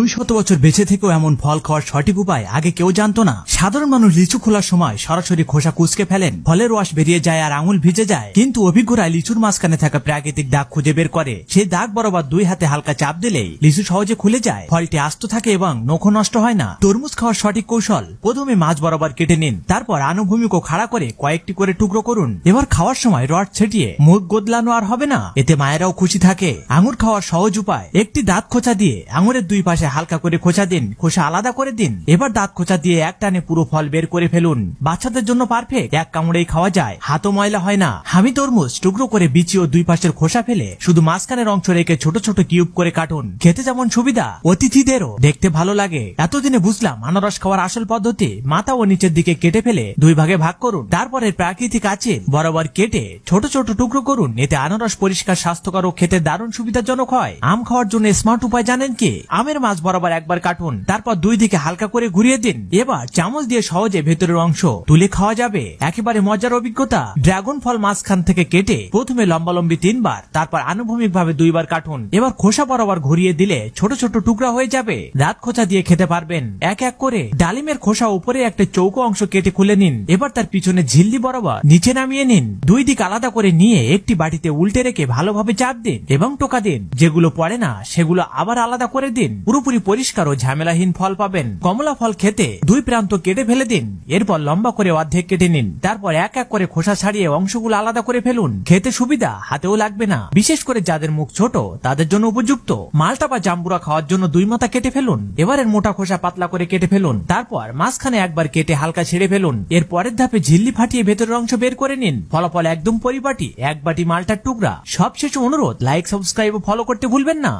200 বছর বেঁচে থেকেও এমন ফল খাওয়ার সঠিক উপায় আগে কেউ জানতো না। সাধারণ মানুষ লিচু খোলার সময় সরাসরি খোসা কুঁচকে ফেলেন, ফলের রস বেরিয়ে যায় আর আঙুল ভিজে যায়। কিন্তু অভিজ্ঞরা লিচুর মাঝখানে থাকা প্রাকৃতিক দাগ খুঁজে বের করে। সেই দাগ বরাবর 2 হাতে হালকা চাপ দিলেই লিচু সহজে খুলে যায়, ফলটি আস্ত থাকে এবং নখ নষ্ট হয় না। তরমুজ খাওয়ার সঠিক কৌশল: প্রথমে মাঝ বরাবর কেটে নিন, তারপর আনুভূমিক ও খাড়া করে কয়েকটি করে টুকরো করুন। এবার খাওয়ার সময় রড ছেটিয়ে মুখ গোদলানো আর হবে না, এতে মায়েরাও খুশি থাকে। আঙুর খাওয়ার সহজ উপায়: একটি দাঁত খোঁচা দিয়ে আঙুরের 2 পাশে হালকা করে খোঁচা দিন, খোসা আলাদা করে দিন। এবার দাঁত খোঁচা দিয়ে এক টানে পুরো ফল বের করে ফেলুন। বাচ্চাদের জন্য পারফেক্ট, এক কামড়েই খাওয়া যায়, হাতও ময়লা হয় না। আমি তরমুজ টুকরো করে বিচি ও 2 পাশের খোসা ফেলে শুধু মাঝখানের অংশ রেখে ছোট ছোট কিউব করে কাটুন। খেতে যেমন সুবিধা, অতিথিদেরও দেখতে ভালো লাগে। এতদিনে বুঝলাম আনারস খাওয়ার আসল পদ্ধতি: মাথা ও নিচের দিকে কেটে ফেলে 2 ভাগে ভাগ করুন, তারপরে প্রাকৃতিক আঁচিল বরাবর কেটে ছোট ছোট টুকরো করুন। এতে আনারস পরিষ্কার, স্বাস্থ্যকর ও খেতে দারুণ সুবিধাজনক হয়। আম খাওয়ার জন্য স্মার্ট উপায় জানেন কি? আমের মাঝ বরাবর একবার কাটুন, তারপর 2 দিকে হালকা করে ঘুরিয়ে দিন। এবার চামচ দিয়ে সহজে ভেতরের অংশ তুলে খাওয়া যাবে। একেবারে মজার অভিজ্ঞতা। ড্রাগন ফল মাঝখান থেকে কেটে প্রথমে লম্বালম্বি 3 বার, তারপর আনুভূমিক ভাবে 2 বার কাটুন। এবার খোসা বরাবর ঘুরিয়ে দিলে ছোট ছোট টুকরা হয়ে যাবে। দাঁত খোঁচা দিয়ে খেতে পারবেন। এক এক করে ডালিমের খোসা উপরে একটা চৌকো অংশ কেটে খুলে নিন। এবার তার পিছনে ঝিল্লি বরাবর নিচে নামিয়ে নিন। 2 দিক আলাদা করে নিয়ে একটি বাটিতে উল্টে রেখে ভালোভাবে চাপ দিন এবং টোকা দিন। যেগুলো পড়ে না সেগুলো আবার আলাদা করে দিন। পুরোপুরি পরিষ্কার ও ঝামেলাহীন ফল পাবেন। কমলা ফল খেতে 2 প্রান্ত কেটে ফেলে দিন, এরপর লম্বা করে অর্ধেক কেটে নিন। তারপর এক এক করে খোসা ছাড়িয়ে অংশগুলো আলাদা করে ফেলুন। খেতে সুবিধা, হাতেও লাগবে না। বিশেষ করে যাদের মুখ ছোট তাদের জন্য উপযুক্ত। মালটা বা জাম্বুরা খাওয়ার জন্য 2 মাথা কেটে ফেলুন। এবারের মোটা খোসা পাতলা করে কেটে ফেলুন, তারপর মাঝখানে একবার কেটে হালকা ছেড়ে ফেলুন। এর পরের ধাপে ঝিল্লি ফাটিয়ে ভেতরের অংশ বের করে নিন। ফলাফল একদম পরিপাটি, 1 বাটি মালটার টুকরা। সবশেষে অনুরোধ, লাইক, সাবস্ক্রাইব ও ফলো করতে ভুলবেন না।